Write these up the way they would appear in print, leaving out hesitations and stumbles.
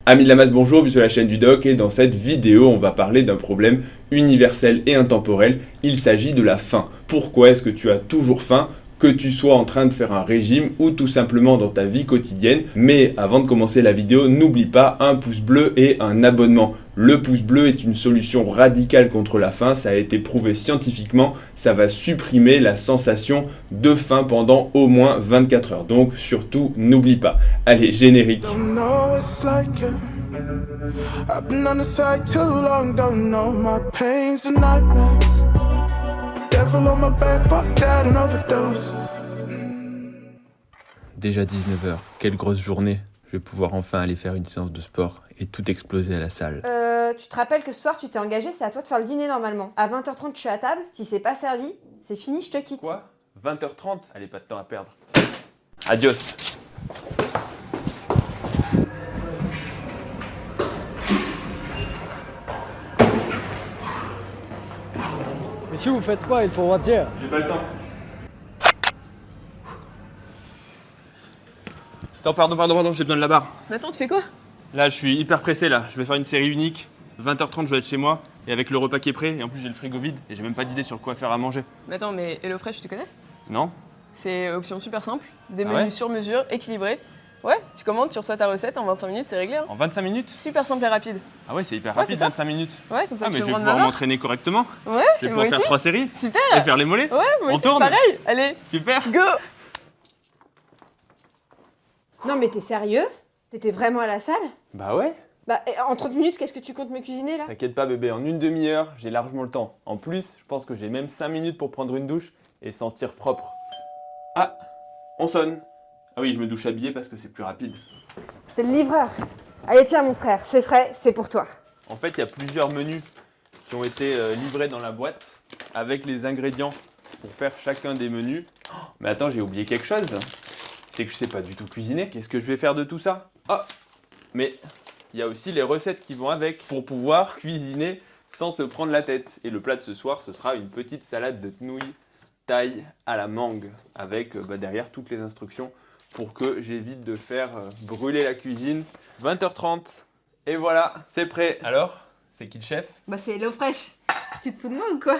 Amis de la masse, bonjour, bienvenue sur la chaîne du Doc et dans cette vidéo, on va parler d'un problème universel et intemporel. Il s'agit de la faim. Pourquoi est-ce que tu as toujours faim, que tu sois en train de faire un régime ou tout simplement dans ta vie quotidienne? Mais avant de commencer la vidéo, n'oublie pas un pouce bleu et un abonnement. Le pouce bleu est une solution radicale contre la faim, ça a été prouvé scientifiquement, ça va supprimer la sensation de faim pendant au moins 24 heures. Donc surtout, n'oublie pas. Allez, générique. I've been on the side too long, don't know my pain's a nightmare. Devil on my back, fuck that and overdose. Déjà 19h, quelle grosse journée. Je vais pouvoir enfin aller faire une séance de sport et tout exploser à la salle. Tu te rappelles que ce soir tu t'es engagé, c'est à toi de faire le dîner normalement. À 20h30 je suis à table, si c'est pas servi, c'est fini, je te quitte. Quoi 20h30 Allez, pas de temps à perdre. Adios. Monsieur, vous faites quoi? Il faut mentir. J'ai pas le temps. Attends, pardon, j'ai besoin de la barre. Mais attends, tu fais quoi? Là, je suis hyper pressé là. Je vais faire une série unique. 20h30, je dois être chez moi. Et avec le repas qui est prêt, et en plus j'ai le frigo vide, et j'ai même pas d'idée sur quoi faire à manger. Mais attends, mais HelloFresh, tu connais? Non? C'est option super simple, des Ah menus ouais sur mesure, équilibrés. Ouais, tu commandes, tu reçois ta recette, en 25 minutes, c'est réglé. Hein. En 25 minutes? Super simple et rapide. Ah ouais, c'est hyper Ouais, rapide, c'est ça. 25 minutes. Ouais, comme ça Ah, tu mais peux je vais prendre pouvoir la barre. m'entraîner correctement. Ouais, Je vais et moi pouvoir faire aussi. 3 séries. Super. Et faire les mollets. Ouais, moi On aussi, tourne. pareil. Allez, Super. go. Non mais t'es sérieux? T'étais vraiment à la salle? Bah ouais. Bah en 30 minutes, qu'est-ce que tu comptes me cuisiner là? T'inquiète pas bébé, en une demi-heure, j'ai largement le temps. En plus, je pense que j'ai même 5 minutes pour prendre une douche et sentir propre. Ah, on sonne. Ah oui, je me douche habillé parce que c'est plus rapide. C'est le livreur. Allez tiens mon frère, c'est frais, c'est pour toi. En fait, il y a plusieurs menus qui ont été livrés dans la boîte avec les ingrédients pour faire chacun des menus. Oh, mais attends, j'ai oublié quelque chose. C'est que je sais pas du tout cuisiner. Qu'est-ce que je vais faire de tout ça? Oh, mais il y a aussi les recettes qui vont avec pour pouvoir cuisiner sans se prendre la tête. Et le plat de ce soir, ce sera une petite salade de nouilles taille à la mangue avec derrière toutes les instructions pour que j'évite de faire brûler la cuisine. 20h30 et voilà, c'est prêt. Alors, c'est qui le chef? Bah c'est HelloFresh. Tu te fous de moi ou quoi?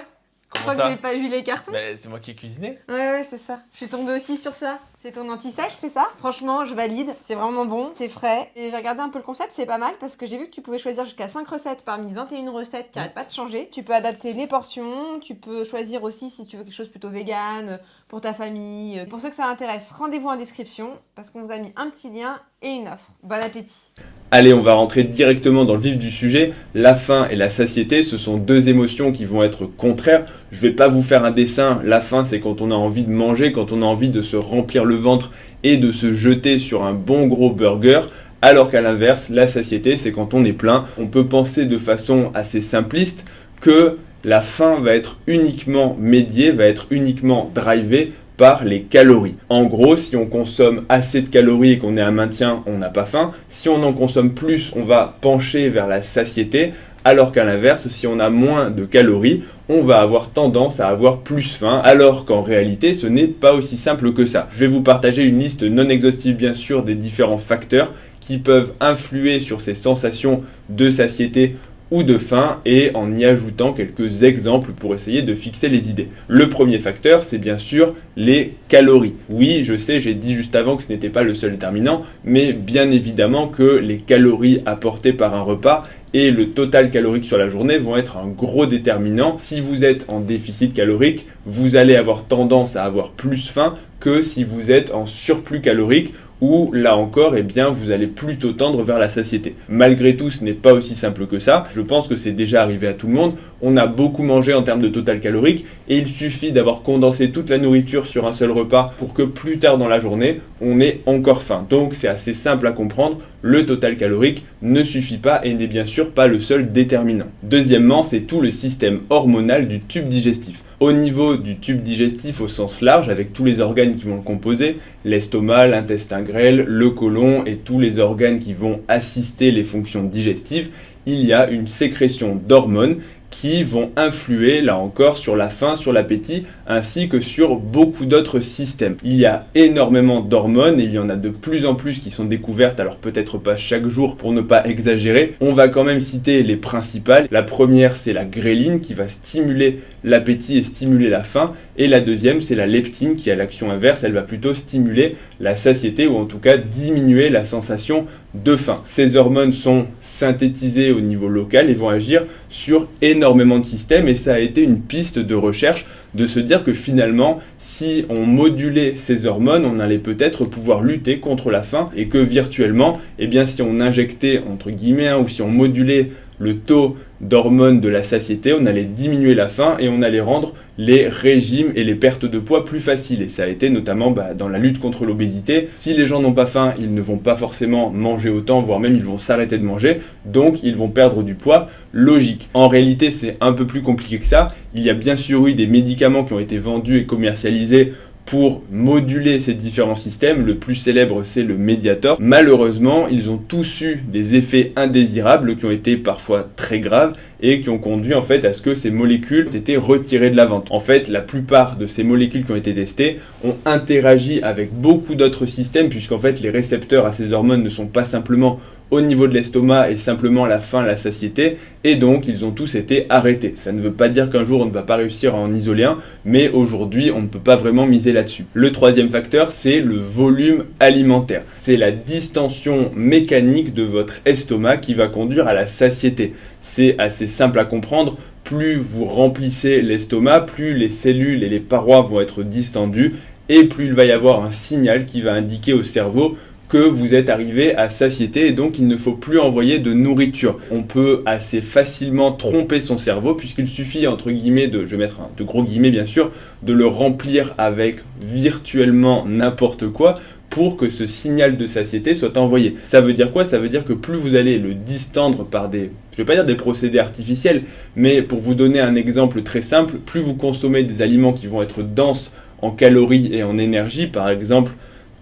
Je Comment crois que j'ai pas vu les cartons. Mais c'est moi qui ai cuisiné. Ouais, c'est ça. Je suis tombée aussi sur ça. C'est ton anti-sèche, c'est ça? Franchement, je valide. C'est vraiment bon, c'est frais. Et j'ai regardé un peu le concept, c'est pas mal parce que j'ai vu que tu pouvais choisir jusqu'à 5 recettes parmi 21 recettes qui arrêtent pas de changer. Tu peux adapter les portions, tu peux choisir aussi si tu veux quelque chose plutôt vegan, pour ta famille. Pour ceux que ça intéresse, rendez-vous en description parce qu'on vous a mis un petit lien et une offre. Bon appétit. Allez, on va rentrer directement dans le vif du sujet. La faim et la satiété, ce sont deux émotions qui vont être contraires. Je vais pas vous faire un dessin. La faim, c'est quand on a envie de manger, quand on a envie de se remplir le ventre et de se jeter sur un bon gros burger. Alors qu'à l'inverse, la satiété, c'est quand on est plein. On peut penser de façon assez simpliste que la faim va être uniquement médiée, va être uniquement drivée par les calories. En gros, si on consomme assez de calories et qu'on est à maintien, on n'a pas faim. Si on en consomme plus, on va pencher vers la satiété. Alors qu'à l'inverse, si on a moins de calories, on va avoir tendance à avoir plus faim, alors qu'en réalité, ce n'est pas aussi simple que ça. Je vais vous partager une liste non exhaustive, bien sûr, des différents facteurs qui peuvent influer sur ces sensations de satiété ou de faim et en y ajoutant quelques exemples pour essayer de fixer les idées. Le premier facteur, c'est bien sûr les calories. Oui, je sais, j'ai dit juste avant que ce n'était pas le seul déterminant, mais bien évidemment que les calories apportées par un repas et le total calorique sur la journée vont être un gros déterminant. Si vous êtes en déficit calorique, vous allez avoir tendance à avoir plus faim que si vous êtes en surplus calorique où là encore, eh bien, vous allez plutôt tendre vers la satiété. Malgré tout, ce n'est pas aussi simple que ça. Je pense que c'est déjà arrivé à tout le monde. On a beaucoup mangé en termes de total calorique et il suffit d'avoir condensé toute la nourriture sur un seul repas pour que plus tard dans la journée, on ait encore faim. Donc c'est assez simple à comprendre. Le total calorique ne suffit pas et n'est bien sûr pas le seul déterminant. Deuxièmement, c'est tout le système hormonal du tube digestif. Au niveau du tube digestif au sens large, avec tous les organes qui vont le composer, l'estomac, l'intestin grêle, le côlon et tous les organes qui vont assister les fonctions digestives, il y a une sécrétion d'hormones qui vont influer, là encore, sur la faim, sur l'appétit, ainsi que sur beaucoup d'autres systèmes. Il y a énormément d'hormones, et il y en a de plus en plus qui sont découvertes, alors peut-être pas chaque jour pour ne pas exagérer. On va quand même citer les principales. La première, c'est la gréline, qui va stimuler l'appétit et stimuler la faim, et la deuxième, c'est la leptine, qui a l'action inverse, elle va plutôt stimuler la satiété, ou en tout cas diminuer la sensation de faim. Ces hormones sont synthétisées au niveau local et vont agir sur énormément de systèmes, et ça a été une piste de recherche de se dire que finalement, si on modulait ces hormones, on allait peut-être pouvoir lutter contre la faim, et que virtuellement, eh bien, si on injectait, entre guillemets, ou si on modulait le taux d'hormones de la satiété, on allait diminuer la faim et on allait rendre les régimes et les pertes de poids plus faciles. Et ça a été notamment dans la lutte contre l'obésité. Si les gens n'ont pas faim, ils ne vont pas forcément manger autant, voire même ils vont s'arrêter de manger, donc ils vont perdre du poids. Logique. En réalité, c'est un peu plus compliqué que ça. Il y a bien sûr eu des médicaments qui ont été vendus et commercialisés pour moduler ces différents systèmes. Le plus célèbre, c'est le Mediator. Malheureusement, ils ont tous eu des effets indésirables qui ont été parfois très graves et qui ont conduit en fait à ce que ces molécules aient été retirées de la vente. En fait, la plupart de ces molécules qui ont été testées ont interagi avec beaucoup d'autres systèmes, puisqu'en fait les récepteurs à ces hormones ne sont pas simplement au niveau de l'estomac et simplement la faim, la satiété, et donc ils ont tous été arrêtés. Ça ne veut pas dire qu'un jour on ne va pas réussir à en isoler un, mais aujourd'hui on ne peut pas vraiment miser là-dessus. Le troisième facteur, c'est le volume alimentaire. C'est la distension mécanique de votre estomac qui va conduire à la satiété. C'est assez simple à comprendre. Plus vous remplissez l'estomac, plus les cellules et les parois vont être distendues, et plus il va y avoir un signal qui va indiquer au cerveau que vous êtes arrivé à satiété, et donc il ne faut plus envoyer de nourriture. On peut assez facilement tromper son cerveau, puisqu'il suffit, entre guillemets, je vais mettre de gros guillemets bien sûr, de le remplir avec virtuellement n'importe quoi pour que ce signal de satiété soit envoyé. Ça veut dire quoi? Ça veut dire que plus vous allez le distendre par je vais pas dire des procédés artificiels, mais pour vous donner un exemple très simple, plus vous consommez des aliments qui vont être denses en calories et en énergie, par exemple,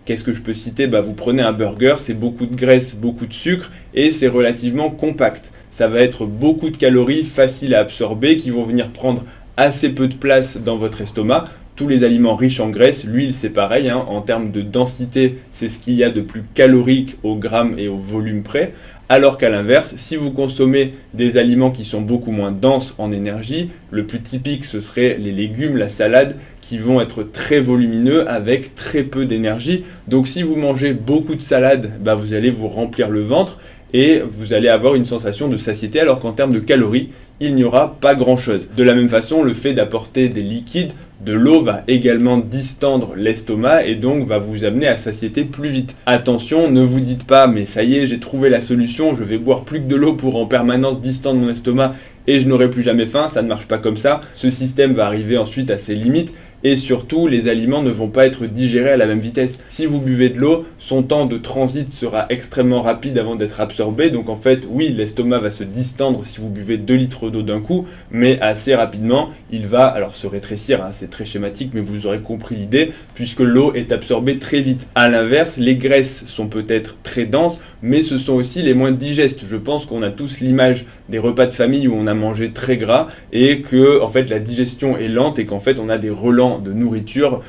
qu'est-ce que je peux citer? Vous prenez un burger, c'est beaucoup de graisse, beaucoup de sucre, et c'est relativement compact. Ça va être beaucoup de calories faciles à absorber qui vont venir prendre assez peu de place dans votre estomac. Tous les aliments riches en graisse, l'huile c'est pareil, en termes de densité, c'est ce qu'il y a de plus calorique au gramme et au volume près. Alors qu'à l'inverse, si vous consommez des aliments qui sont beaucoup moins denses en énergie, le plus typique ce serait les légumes, la salade, qui vont être très volumineux avec très peu d'énergie. Donc si vous mangez beaucoup de salade, vous allez vous remplir le ventre et vous allez avoir une sensation de satiété, alors qu'en termes de calories, il n'y aura pas grand-chose. De la même façon, le fait d'apporter des liquides, de l'eau va également distendre l'estomac et donc va vous amener à satiété plus vite. Attention, ne vous dites pas mais ça y est, j'ai trouvé la solution, je vais boire plus que de l'eau pour en permanence distendre mon estomac et je n'aurai plus jamais faim. Ça ne marche pas comme ça. Ce système va arriver ensuite à ses limites. Et surtout, les aliments ne vont pas être digérés à la même vitesse. Si vous buvez de l'eau, son temps de transit sera extrêmement rapide avant d'être absorbé. Donc en fait, oui, l'estomac va se distendre si vous buvez 2 litres d'eau d'un coup, mais assez rapidement, il va se rétrécir. C'est très schématique, mais vous aurez compris l'idée, puisque l'eau est absorbée très vite. A l'inverse, les graisses sont peut-être très denses, mais ce sont aussi les moins digestes. Je pense qu'on a tous l'image des repas de famille où on a mangé très gras et que en fait la digestion est lente et qu'en fait on a des relents de nourriture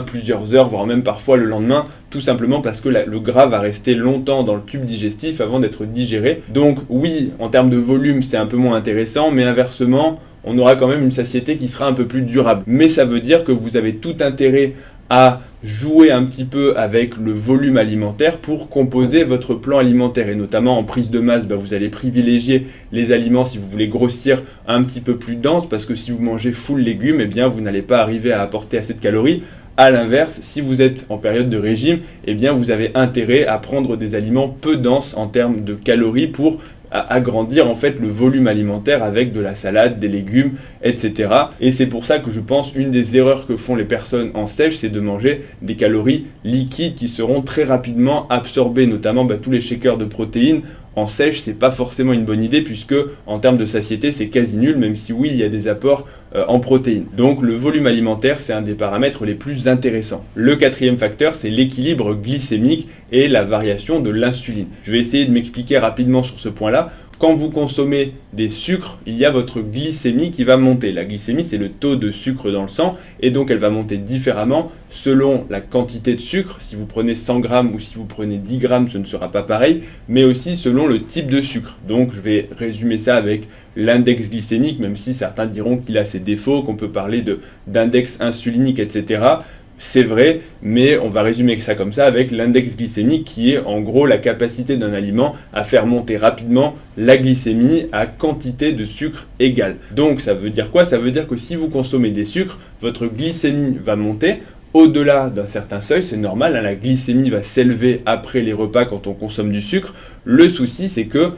plusieurs heures, voire même parfois le lendemain, tout simplement parce que le gras va rester longtemps dans le tube digestif avant d'être digéré. Donc oui, en termes de volume, c'est un peu moins intéressant, mais inversement, on aura quand même une satiété qui sera un peu plus durable. Mais ça veut dire que vous avez tout intérêt à jouer un petit peu avec le volume alimentaire pour composer votre plan alimentaire, et notamment en prise de masse, vous allez privilégier les aliments si vous voulez grossir un petit peu plus dense, parce que si vous mangez full légumes, vous n'allez pas arriver à apporter assez de calories. A l'inverse, si vous êtes en période de régime, vous avez intérêt à prendre des aliments peu denses en termes de calories pour agrandir en fait le volume alimentaire avec de la salade, des légumes, etc. Et c'est pour ça que je pense une des erreurs que font les personnes en sèche, c'est de manger des calories liquides qui seront très rapidement absorbées, notamment tous les shakers de protéines. En sèche, c'est pas forcément une bonne idée puisque en termes de satiété, c'est quasi nul, même si oui, il y a des apports en protéines. Donc le volume alimentaire, c'est un des paramètres les plus intéressants. Le quatrième facteur, c'est l'équilibre glycémique et la variation de l'insuline. Je vais essayer de m'expliquer rapidement sur ce point-là. quand vous consommez des sucres, il y a votre glycémie qui va monter. La glycémie, c'est le taux de sucre dans le sang, et donc elle va monter différemment selon la quantité de sucre. Si vous prenez 100 grammes ou si vous prenez 10 grammes, ce ne sera pas pareil, mais aussi selon le type de sucre. Donc je vais résumer ça avec l'index glycémique, même si certains diront qu'il a ses défauts, qu'on peut parler d'index insulinique, etc. C'est vrai, mais on va résumer ça comme ça avec l'index glycémique qui est en gros la capacité d'un aliment à faire monter rapidement la glycémie à quantité de sucre égale. Donc ça veut dire quoi? Ça veut dire que si vous consommez des sucres, votre glycémie va monter. Au-delà d'un certain seuil, c'est normal, hein, la glycémie va s'élever après les repas quand on consomme du sucre. Le souci, c'est que,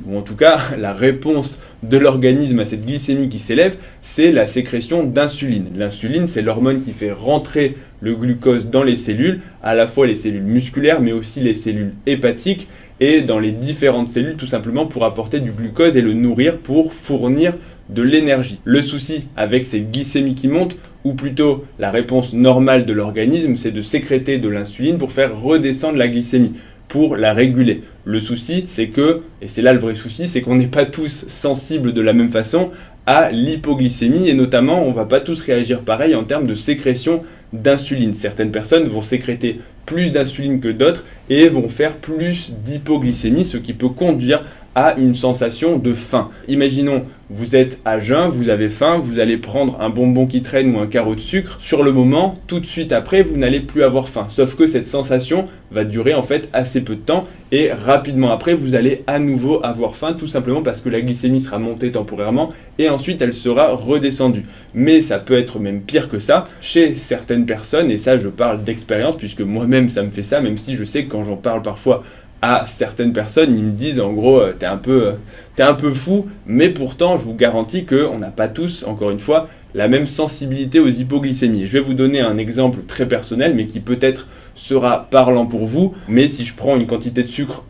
ou en tout cas, la réponse de l'organisme à cette glycémie qui s'élève, c'est la sécrétion d'insuline. L'insuline, c'est l'hormone qui fait rentrer le glucose dans les cellules, à la fois les cellules musculaires, mais aussi les cellules hépatiques, et dans les différentes cellules, tout simplement pour apporter du glucose et le nourrir pour fournir de l'énergie. Le souci avec cette glycémie qui monte, ou plutôt la réponse normale de l'organisme, c'est de sécréter de l'insuline pour faire redescendre la glycémie, pour la réguler. Le souci, c'est que, et c'est là le vrai souci, c'est qu'on n'est pas tous sensibles de la même façon à l'hypoglycémie, et notamment, on ne va pas tous réagir pareil en termes de sécrétion d'insuline. Certaines personnes vont sécréter plus d'insuline que d'autres et vont faire plus d'hypoglycémie, ce qui peut conduire à une sensation de faim. Imaginons, vous êtes à jeun, vous avez faim, vous allez prendre un bonbon qui traîne ou un carreau de sucre. Sur le moment, tout de suite après, vous n'allez plus avoir faim. Sauf que cette sensation va durer en fait assez peu de temps et rapidement après, vous allez à nouveau avoir faim, tout simplement parce que la glycémie sera montée temporairement et ensuite elle sera redescendue. Mais ça peut être même pire que ça chez certaines personnes, et ça je parle d'expérience puisque moi-même ça me fait ça, même si je sais que quand j'en parle parfois à certaines personnes, ils me disent en gros t'es un peu fou, mais pourtant je vous garantis qu'on n'a pas tous, encore une fois, la même sensibilité aux hypoglycémies. Et je vais vous donner un exemple très personnel, mais qui peut-être sera parlant pour vous, mais si je prends une quantité de sucre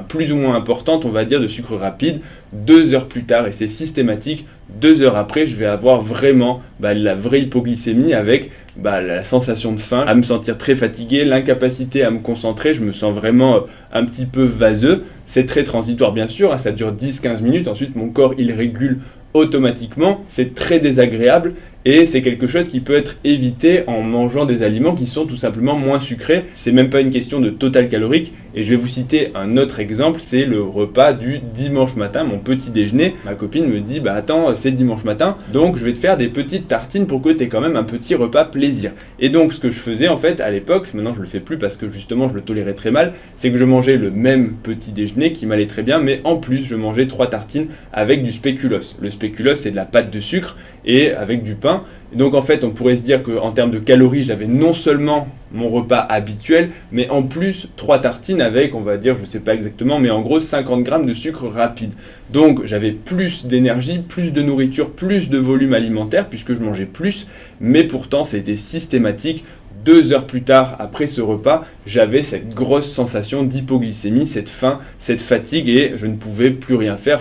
plus ou moins importante, on va dire de sucre rapide, 2 heures plus tard, et c'est systématique, 2 heures après, je vais avoir vraiment la vraie hypoglycémie avec la sensation de faim, à me sentir très fatigué, l'incapacité à me concentrer, je me sens vraiment un petit peu vaseux. C'est très transitoire bien sûr, hein, ça dure 10-15 minutes, ensuite mon corps il régule automatiquement, c'est très désagréable et c'est quelque chose qui peut être évité en mangeant des aliments qui sont tout simplement moins sucrés. C'est même pas une question de total calorique, et je vais vous citer un autre exemple, c'est le repas du dimanche matin, mon petit déjeuner. Ma copine me dit attends, c'est dimanche matin, donc je vais te faire des petites tartines pour que tu aies quand même un petit repas plaisir. Et donc ce que je faisais en fait à l'époque, maintenant je le fais plus parce que justement je le tolérais très mal, c'est que je mangeais le même petit déjeuner qui m'allait très bien, mais en plus je mangeais 3 tartines avec du spéculoos. Le spéculoos c'est de la pâte de sucre et avec du pain. Et donc en fait on pourrait se dire qu'en termes de calories j'avais non seulement mon repas habituel, mais en plus 3 tartines avec, on va dire, je sais pas exactement, mais en gros 50 grammes de sucre rapide. Donc j'avais plus d'énergie, plus de nourriture, plus de volume alimentaire puisque je mangeais plus, mais pourtant c'était systématique. 2 heures plus tard, après ce repas, j'avais cette grosse sensation d'hypoglycémie, cette faim, cette fatigue, et je ne pouvais plus rien faire.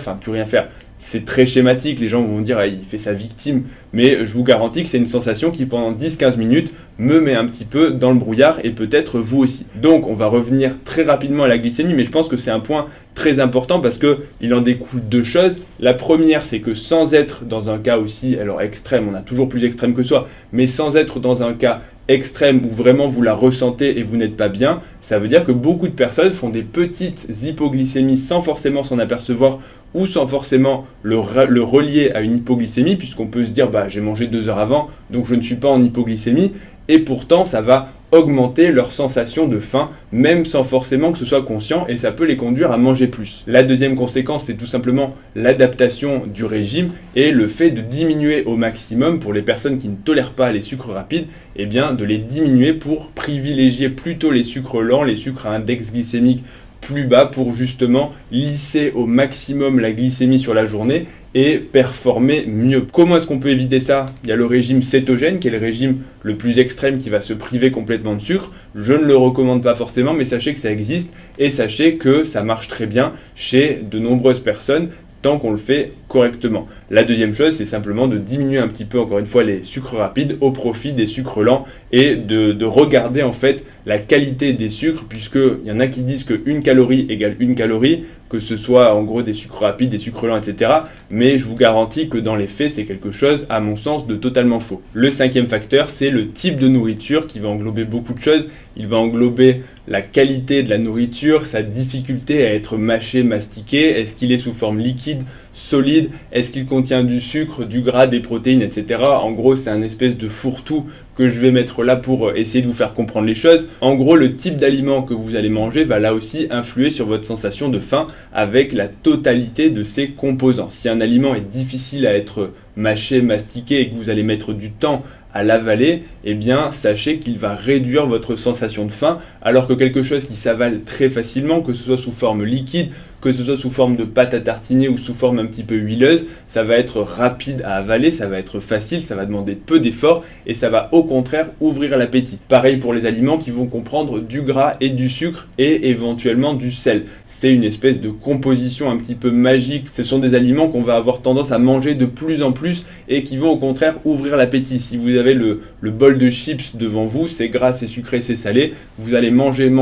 C'est très schématique, les gens vont dire il fait sa victime, mais je vous garantis que c'est une sensation qui pendant 10-15 minutes me met un petit peu dans le brouillard, et peut-être vous aussi. Donc on va revenir très rapidement à la glycémie, mais je pense que c'est un point très important parce qu'il en découle 2 choses. La première, c'est que sans être dans un cas aussi, alors extrême, on a toujours plus extrême que soi, mais sans être dans un cas extrême où vraiment vous la ressentez et vous n'êtes pas bien, ça veut dire que beaucoup de personnes font des petites hypoglycémies sans forcément s'en apercevoir ou sans forcément le relier à une hypoglycémie, puisqu'on peut se dire j'ai mangé 2 heures avant donc je ne suis pas en hypoglycémie, et pourtant ça va augmenter leur sensation de faim, même sans forcément que ce soit conscient, et ça peut les conduire à manger plus. La deuxième conséquence, c'est tout simplement l'adaptation du régime et le fait de diminuer au maximum, pour les personnes qui ne tolèrent pas les sucres rapides, de les diminuer pour privilégier plutôt les sucres lents, les sucres à index glycémique plus bas, pour justement lisser au maximum la glycémie sur la journée et performer mieux. Comment est-ce qu'on peut éviter ça? Il y a le régime cétogène qui est le régime le plus extrême qui va se priver complètement de sucre. Je ne le recommande pas forcément, mais sachez que ça existe et sachez que ça marche très bien chez de nombreuses personnes tant qu'on le fait correctement. correctement. La deuxième chose, c'est simplement de diminuer un petit peu, encore une fois, les sucres rapides au profit des sucres lents et de regarder en fait la qualité des sucres, puisqu'il y en a qui disent qu'une calorie égale une calorie, que ce soit en gros des sucres rapides, des sucres lents, etc. Mais je vous garantis que dans les faits, c'est quelque chose, à mon sens, de totalement faux. Le cinquième facteur, c'est le type de nourriture qui va englober beaucoup de choses. Il va englober la qualité de la nourriture, sa difficulté à être mâché, mastiqué. Est-ce qu'il est sous forme liquide, solide? Est-ce qu'il contient du sucre, du gras, des protéines, etc. En gros, c'est un espèce de fourre-tout que je vais mettre là pour essayer de vous faire comprendre les choses. En gros, le type d'aliment que vous allez manger va là aussi influer sur votre sensation de faim avec la totalité de ses composants. Si un aliment est difficile à être mâché, mastiqué et que vous allez mettre du temps à l'avaler, eh bien sachez qu'il va réduire votre sensation de faim, alors que quelque chose qui s'avale très facilement, que ce soit sous forme liquide, que ce soit sous forme de pâte à tartiner ou sous forme un petit peu huileuse, ça va être rapide à avaler, ça va être facile, ça va demander peu d'efforts et ça va au contraire ouvrir l'appétit. Pareil pour les aliments qui vont comprendre du gras et du sucre et éventuellement du sel. C'est une espèce de composition un petit peu magique. Ce sont des aliments qu'on va avoir tendance à manger de plus en plus et qui vont au contraire ouvrir l'appétit. Si vous avez le bol de chips devant vous, c'est gras, c'est sucré, c'est salé, vous allez manger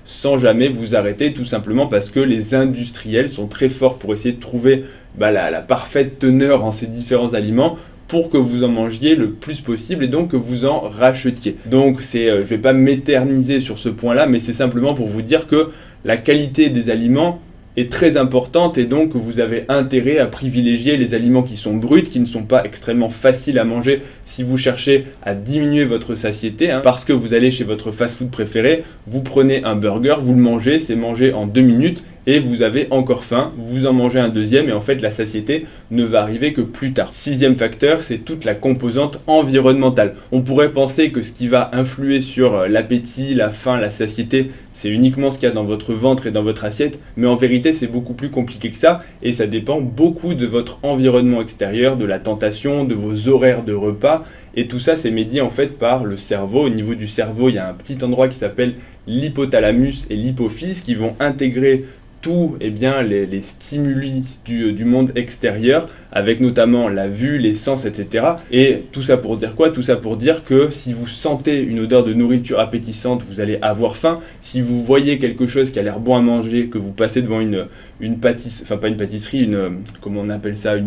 sans jamais vous arrêter, tout simplement parce que les industriels sont très forts pour essayer de trouver la parfaite teneur en ces différents aliments pour que vous en mangiez le plus possible et donc que vous en rachetiez. Donc je ne vais pas m'éterniser sur ce point-là, mais c'est simplement pour vous dire que la qualité des aliments est très importante et donc vous avez intérêt à privilégier les aliments qui sont bruts, qui ne sont pas extrêmement faciles à manger si vous cherchez à diminuer votre satiété, parce que vous allez chez votre fast-food préféré, vous prenez un burger, vous le mangez, c'est mangé en 2 minutes et vous avez encore faim, vous en mangez un deuxième et en fait la satiété ne va arriver que plus tard. Sixième facteur, c'est toute la composante environnementale. On pourrait penser que ce qui va influer sur l'appétit, la faim, la satiété, c'est uniquement ce qu'il y a dans votre ventre et dans votre assiette, mais en vérité c'est beaucoup plus compliqué que ça et ça dépend beaucoup de votre environnement extérieur, de la tentation, de vos horaires de repas et tout ça c'est médié en fait par le cerveau. Au niveau du cerveau, il y a un petit endroit qui s'appelle l'hypothalamus et l'hypophyse qui vont intégrer tous les stimuli du monde extérieur, avec notamment la vue, les sens, etc. Et tout ça pour dire quoi? Tout ça pour dire que si vous sentez une odeur de nourriture appétissante, vous allez avoir faim. Si vous voyez quelque chose qui a l'air bon à manger, que vous passez devant une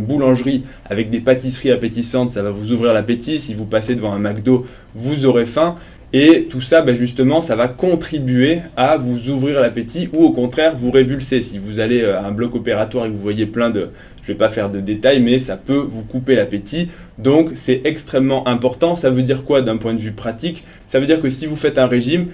boulangerie avec des pâtisseries appétissantes, ça va vous ouvrir l'appétit. Si vous passez devant un McDo, vous aurez faim. Et tout ça, justement, ça va contribuer à vous ouvrir l'appétit ou au contraire vous révulser. Si vous allez à un bloc opératoire et que vous voyez plein de... Je ne vais pas faire de détails, mais ça peut vous couper l'appétit. Donc c'est extrêmement important. Ça veut dire quoi d'un point de vue pratique? Ça veut dire que si vous faites un régime,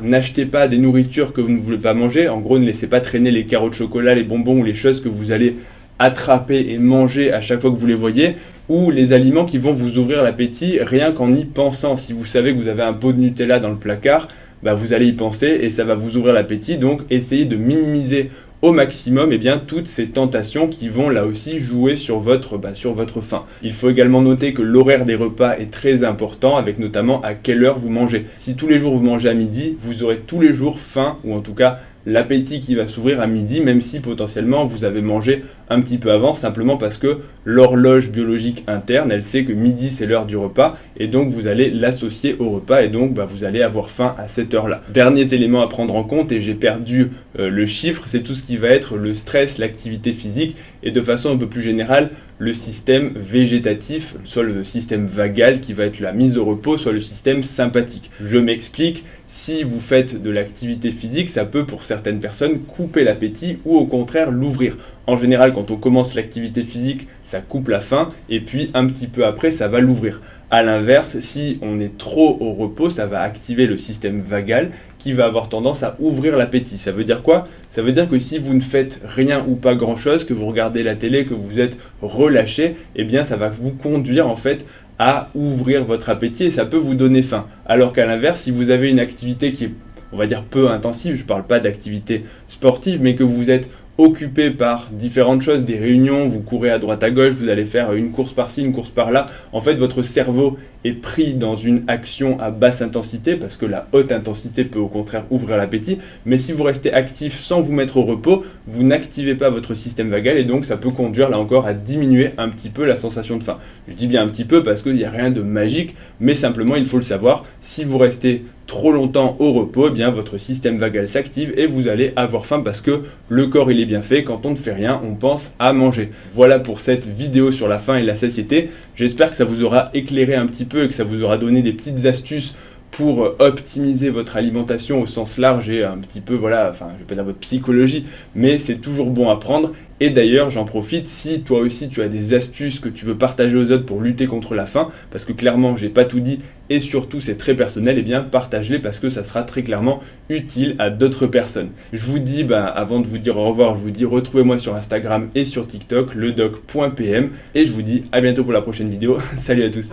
n'achetez pas des nourritures que vous ne voulez pas manger. En gros, ne laissez pas traîner les carreaux de chocolat, les bonbons ou les choses que vous allez attraper et manger à chaque fois que vous les voyez, ou les aliments qui vont vous ouvrir l'appétit rien qu'en y pensant. Si vous savez que vous avez un pot de Nutella dans le placard, vous allez y penser et ça va vous ouvrir l'appétit. Donc essayez de minimiser au maximum toutes ces tentations qui vont là aussi jouer sur votre faim. Il faut également noter que l'horaire des repas est très important, avec notamment à quelle heure vous mangez. Si tous les jours vous mangez à midi, vous aurez tous les jours faim, ou en tout cas l'appétit qui va s'ouvrir à midi, même si potentiellement vous avez mangé un petit peu avant, simplement parce que l'horloge biologique interne, elle sait que midi c'est l'heure du repas, et donc vous allez l'associer au repas, et donc vous allez avoir faim à cette heure-là. Derniers éléments à prendre en compte, et j'ai perdu le chiffre, c'est tout ce qui va être le stress, l'activité physique, et de façon un peu plus générale, le système végétatif, soit le système vagal qui va être la mise au repos, soit le système sympathique. Je m'explique, si vous faites de l'activité physique, ça peut pour certaines personnes couper l'appétit ou au contraire l'ouvrir. En général, quand on commence l'activité physique, ça coupe la faim et puis un petit peu après, ça va l'ouvrir. A l'inverse, si on est trop au repos, ça va activer le système vagal qui va avoir tendance à ouvrir l'appétit. Ça veut dire quoi? Ça veut dire que si vous ne faites rien ou pas grand-chose, que vous regardez la télé, que vous êtes relâché, ça va vous conduire en fait à ouvrir votre appétit et ça peut vous donner faim. Alors qu'à l'inverse, si vous avez une activité qui est, on va dire, peu intensive, je ne parle pas d'activité sportive, mais que vous êtes occupé par différentes choses, des réunions, vous courez à droite à gauche, vous allez faire une course par-ci, une course par-là. En fait, votre cerveau est pris dans une action à basse intensité parce que la haute intensité peut au contraire ouvrir l'appétit. Mais si vous restez actif sans vous mettre au repos, vous n'activez pas votre système vagal et donc ça peut conduire là encore à diminuer un petit peu la sensation de faim. Je dis bien un petit peu parce qu'il n'y a rien de magique, mais simplement il faut le savoir, si vous restez trop longtemps au repos, eh bien votre système vagal s'active et vous allez avoir faim parce que le corps il est bien fait, quand on ne fait rien, on pense à manger. Voilà pour cette vidéo sur la faim et la satiété. J'espère que ça vous aura éclairé un petit peu et que ça vous aura donné des petites astuces pour optimiser votre alimentation au sens large et un petit peu, voilà, enfin, je vais pas dire votre psychologie, mais c'est toujours bon à prendre. Et d'ailleurs, j'en profite, si toi aussi tu as des astuces que tu veux partager aux autres pour lutter contre la faim, parce que clairement, j'ai pas tout dit, et surtout c'est très personnel, et bien partage-les parce que ça sera très clairement utile à d'autres personnes. Je vous dis, avant de vous dire au revoir, je vous dis retrouvez-moi sur Instagram et sur TikTok, ledoc.pm, et je vous dis à bientôt pour la prochaine vidéo. Salut à tous.